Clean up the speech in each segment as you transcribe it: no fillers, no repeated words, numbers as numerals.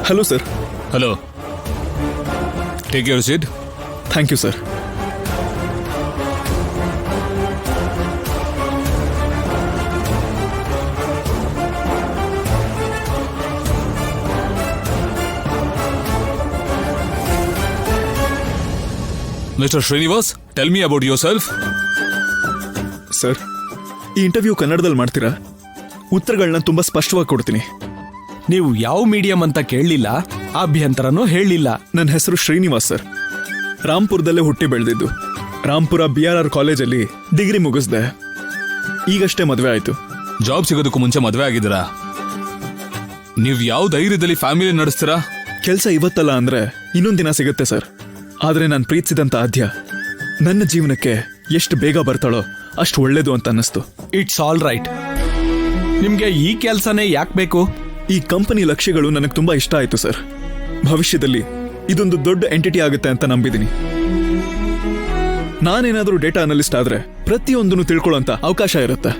Hello sir. Hello, take your seat. Thank you sir. Mister Srinivas, tell me about yourself. Sir, ಈ interview ಕನ್ನಡದಲ್ಲಿ ಮಾಡ್ತೀರಾ? ಉತ್ತರಗಳನ್ನ ತುಂಬಾ ಸ್ಪಷ್ಟವಾಗಿ ಕೊಡ್ತೀನಿ. ನೀವು ಯಾವ ಮೀಡಿಯಂ ಅಂತ ಕೇಳಲಿಲ್ಲ, ಅಭ್ಯಂತರನೂ ಹೇಳಿಲ್ಲ. ನನ್ನ ಹೆಸರು ಶ್ರೀನಿವಾಸ್ ಸರ್. ರಾಂಪುರದಲ್ಲೇ ಹುಟ್ಟಿ ಬೆಳೆದಿದ್ದು. ರಾಂಪುರ BRR ಕಾಲೇಜಲ್ಲಿ ಡಿಗ್ರಿ ಮುಗಿಸ್ದೆ. ಈಗಷ್ಟೇ ಮದುವೆ ಆಯ್ತು. ಜಾಬ್ ಸಿಗೋದಕ್ಕೂ ಮುಂಚೆ ಮದುವೆ ಆಗಿದ್ದೀರಾ? ನೀವು ಯಾವ ಧೈರ್ಯದಲ್ಲಿ ಫ್ಯಾಮಿಲಿ ನಡೆಸ್ತೀರಾ? ಕೆಲಸ ಇವತ್ತಲ್ಲ ಅಂದ್ರೆ ಇನ್ನೊಂದು ದಿನ ಸಿಗುತ್ತೆ ಸರ್. ಆದ್ರೆ ನಾನು ಪ್ರೀತಿಸಿದಂತ ಆದ್ಯ ನನ್ನ ಜೀವನಕ್ಕೆ ಎಷ್ಟು ಬೇಗ ಬರ್ತಾಳೋ ಅಷ್ಟು ಒಳ್ಳೇದು ಅಂತ ಅನ್ನಿಸ್ತು. It's all right. ನಿಮ್ಗೆ ಈ ಕೆಲಸನೇ ಯಾಕೆ ಬೇಕು? ಈ ಕಂಪನಿ ಲಕ್ಷ್ಯಗಳು ನನಗೆ ತುಂಬಾ ಇಷ್ಟ ಆಯ್ತು ಸರ್. ಭವಿಷ್ಯದಲ್ಲಿ ಇದೊಂದು ದೊಡ್ಡ ಎಂಟಿಟಿ ಆಗುತ್ತೆ ಅಂತ ನಂಬಿದ್ದೀನಿ. ನಾನೇನಾದ್ರೂ ಡೇಟಾ ಅನಲಿಸ್ಟ್ ಆದ್ರೆ ಪ್ರತಿಯೊಂದನ್ನು ತಿಳ್ಕೊಳ್ಳೋಂತ ಅವಕಾಶ ಇರುತ್ತೆ.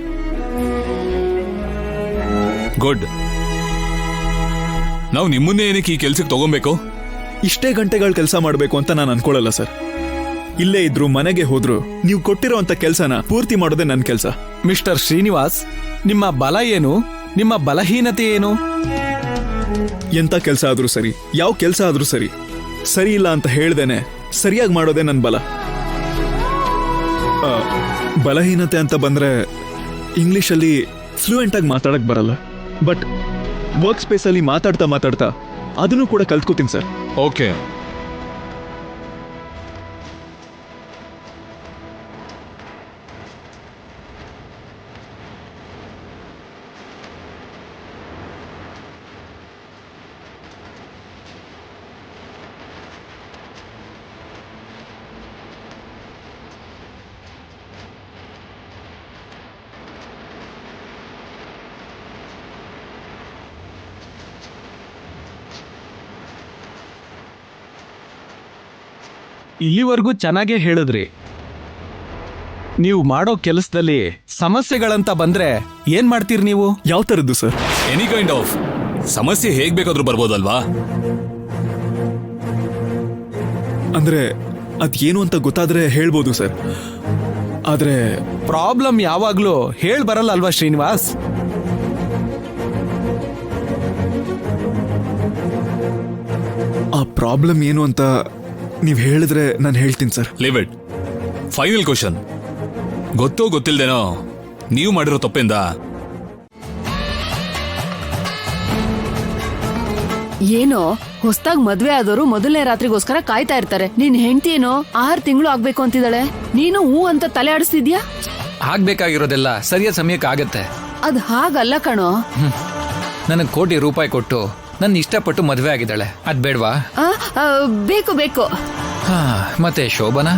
ಗುಡ್. ನಾವು ನಿಮ್ಮನ್ನೇ ಏನಕ್ಕೆ ಈ ಕೆಲ್ಸಕ್ಕೆ ತಗೊಬೇಕು? ಇಷ್ಟೇ ಗಂಟೆಗಳ ಕೆಲಸ ಮಾಡಬೇಕು ಅಂತ ನಾನು ಅನ್ಕೊಳ್ಳಲ್ಲ ಸರ್. ಇಲ್ಲೇ ಇದ್ರು ಮನೆಗೆ ಹೋದ್ರು ನೀವು ಕೊಟ್ಟಿರೋ ಅಂತ ಕೆಲಸನ ಪೂರ್ತಿ ಮಾಡೋದೇ ನನ್ನ ಕೆಲಸ. ಮಿಸ್ಟರ್ ಶ್ರೀನಿವಾಸ್, ನಿಮ್ಮ ಬಲ ಏನು, ನಿಮ್ಮ ಬಲಹೀನತೆ ಏನು? ಎಂತ ಕೆಲಸ ಆದ್ರೂ ಸರಿ, ಯಾವ ಕೆಲಸ ಆದ್ರೂ ಸರಿ, ಸರಿ ಇಲ್ಲ ಅಂತ ಹೇಳ್ದೇನೆ ಸರಿಯಾಗಿ ಮಾಡೋದೇ ನನ್ನ ಬಲ. ಬಲಹೀನತೆ ಅಂತ ಬಂದ್ರೆ ಇಂಗ್ಲಿಷಲ್ಲಿ ಫ್ಲೂಯೆಂಟ್ ಆಗಿ ಮಾತಾಡಕ್ ಬರಲ್ಲ. ಬಟ್ ವರ್ಕ್ ಸ್ಪೇಸ್ ಅಲ್ಲಿ ಮಾತಾಡ್ತಾ ಅದನ್ನು ಕೂಡ ಕಲ್ತ್ಕೋತೀನಿ ಸರ್. ಓಕೆ. ಇಲ್ಲಿವರೆಗೂ ಚೆನ್ನಾಗೇ ಹೇಳಿದ್ರಿ. ನೀವು ಮಾಡೋ ಕೆಲಸದಲ್ಲಿ ಸಮಸ್ಯೆಗಳಂತ ಬಂದ್ರೆ ಏನ್ ಮಾಡ್ತೀರಿ ನೀವು? ಯಾವ ತರದ್ದು ಸರ್? ಎನಿ ಕೈಂಡ್ ಆಫ್ ಸಮಸ್ಯೆ ಹೇಗ್ ಬೇಕಾದ್ರೂ ಬರ್ಬೋದಲ್ವಾ? ಅಂದ್ರೆ ಅದೇನು ಅಂತ ಗೊತ್ತಾದ್ರೆ ಹೇಳ್ಬೋದು ಸರ್. ಆದ್ರೆ ಪ್ರಾಬ್ಲಮ್ ಯಾವಾಗ್ಲೂ ಹೇಳ್ ಬರಲ್ಲ ಅಲ್ವಾ ಶ್ರೀನಿವಾಸ್? ಆ ಪ್ರಾಬ್ಲಮ್ ಏನು ಅಂತ ನೀವು ಹೇಳಿದ್ರೆ ನಾನು ಹೇಳ್ತೀನಿ sir. Leave it. Final question. ಗೊತ್ತೋ ಗೊತ್ತಿಲ್ದೇನೋ ನೀವು ಮಾಡಿರೋ ತಪ್ಪಿಂದ ಏನೋ ಹೊಸದಾಗಿ ಮದ್ವೆ ಆದವರು ಮೊದಲನೇ ರಾತ್ರಿಗೋಸ್ಕರ ಕಾಯ್ತಾ ಇರ್ತಾರೆ. ನಿನ್ ಹೆಂಡತಿ ಏನೋ 6 ತಿಂಗಳು ಆಗ್ಬೇಕು ಅಂತಿದ್ದಾಳೆ. ನೀನು ಹೂ ಅಂತ ತಲೆ ಆಡಿಸ್ತಿದ್ಯಾ? ಆಗ್ಬೇಕಾಗಿರೋದೆಲ್ಲ ಸರಿಯಾದ ಸಮಯಕ್ಕೆ ಆಗತ್ತೆ. ಅದ್ ಹಾಗಲ್ಲ ಕಣೋ. ನನಗೆ ಕೋಟಿ ರೂಪಾಯಿ ಕೊಟ್ಟು ನನ್ನ ಇಷ್ಟಪಟ್ಟು ಮದುವೆ ಆಗಿದ್ದಾಳೆ, ಅದ್ ಬೇಡ್ವಾ? ಬೇಕು ಬೇಕು. ಹಾ, ಮತ್ತೆ ಶೋಭನಾ?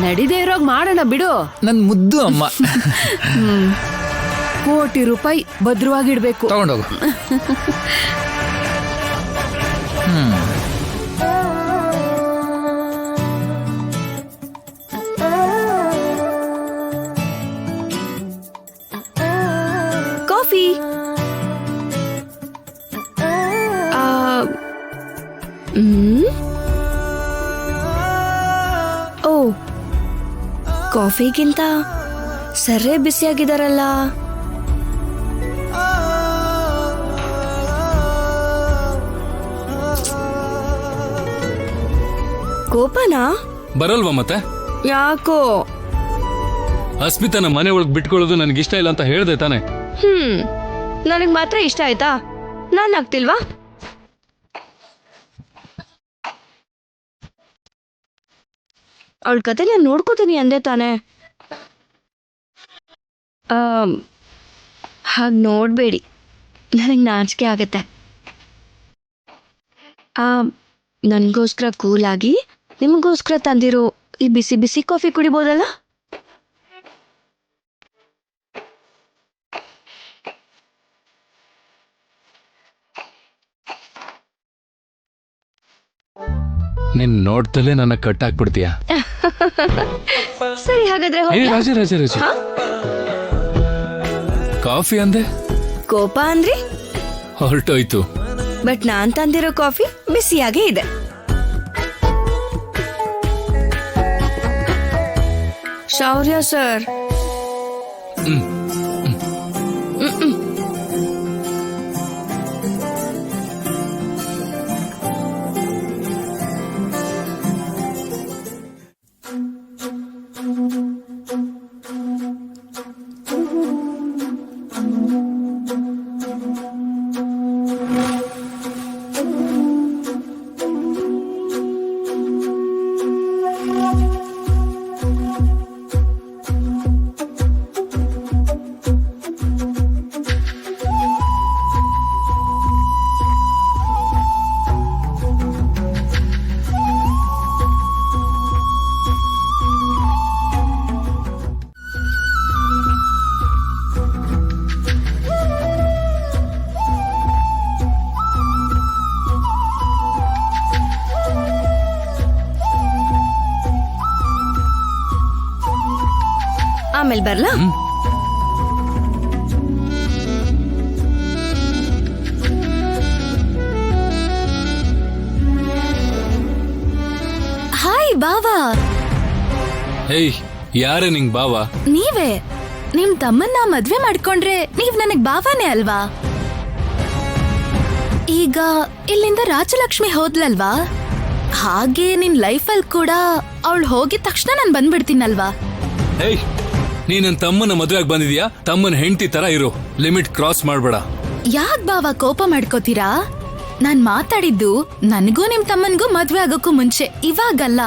ನಡಿದೇ ಇರೋಗ್ ಮಾಡೋಣ ಬಿಡು. ನನ್ ಮುದ್ದು ಅಮ್ಮ. ಕೋಟಿ ರೂಪಾಯಿ ಭದ್ರವಾಗಿಡ್ಬೇಕು. ತಗೊಂಡೋಗು. ಕಾಫಿ. ಓ, ಕಾಫಿಗಿಂತ ಸರ್ರೇ ಬಿಸಿಯಾಗಿದಾರಲ್ಲ. ಕೋಪನಾ? ಬರಲ್ವಾ ಮತ್ತೆ? ಯಾಕೋ? ಅಸ್ಮಿತನ ಮನೆ ಒಳಗೆ ಬಿಟ್ಕೊಳ್ಳೋದು ನನಗಿಷ್ಟ ಇಲ್ಲ ಅಂತ ಹೇಳ್ದೆ ತಾನೆ? ನನಗ್ ಮಾತ್ರ ಇಷ್ಟ ಆಯ್ತಾ? ನಾನ್ ಆಗ್ತಿಲ್ವಾ? ಅವಳ ಕತೆ ನಾನು ನೋಡ್ಕೋತೀನಿ ಅಂದೆ ತಾನೆ. ಹಾಗೆ ನೋಡಬೇಡಿ, ನನಗೆ ನಾಚಿಕೆ ಆಗತ್ತೆ. ನನಗೋಸ್ಕರ ಕೂಲಾಗಿ ನಿಮಗೋಸ್ಕರ ತಂದಿರೋ ಈ ಬಿಸಿ ಬಿಸಿ ಕಾಫಿ ಕುಡಿಬೋದಲ್ಲ? ನೀನ್ ನೋಡ್ತಲೇ ನನ್ನ ಕಟ್ಟಾಕ್ಬಿಡ್ತೀಯ. ಸರಿ, ಹಾಗಾದ್ರೆ ರಾಜ ಕಾಫಿ ಅಂದೆ, ಕೋಪ ಅಂದ್ರಿ? ಹೊರಟೋಯ್ತು. ಬಟ್ ನಾನ್ ತಂದಿರೋ ಕಾಫಿ ಬಿಸಿಯಾಗೇ ಇದೆ. ಶೌರ್ಯ ಸರ್, ಆಮೇಲೆ ಬರ್ಲಾ? ಹಾಯ್ ಬಾವಾ. ಏಯ್, ಯಾರೇ ನಿಂಗ್ ಬಾವ? ನೀವೇ. ನಿಮ್ ತಮ್ಮನ್ನ ಮದ್ವೆ ಮಾಡ್ಕೊಂಡ್ರೆ ನೀವ್ ನನಗ್ ಬಾವಾನೇ ಅಲ್ವಾ? ಈಗ ಇಲ್ಲಿಂದ ರಾಜಲಕ್ಷ್ಮಿ ಹೋದ್ಲಲ್ವಾ, ಹಾಗೆ ನಿನ್ ಲೈಫಲ್ ಕೂಡ ಅವಳು ಹೋಗಿದ ತಕ್ಷಣ ನಾನ್ ಬಂದ್ಬಿಡ್ತೀನಲ್ವಾ? ಏಯ್, ನೀ ನನ್ ತಮ್ಮನ ಮದ್ವೆಗ್ ಬಂದಿದ್ಯಾ? ತಮ್ಮನ ಹೆಂಡತಿ ತರ ಇರು, ಲಿಮಿಟ್ ಕ್ರಾಸ್ ಮಾಡ್ಬೇಡ. ಯಾಕ್ ಬಾವ ಕೋಪ ಮಾಡ್ಕೋತೀರಾ? ನಾನ್ ಮಾತಾಡಿದ್ದು ನನ್ಗೂ ನಿಮ್ ತಮ್ಮನ್ಗೂ ಮದ್ವೆ ಆಗೋಕ್ಕೂ ಮುಂಚೆ, ಇವಾಗಲ್ಲ.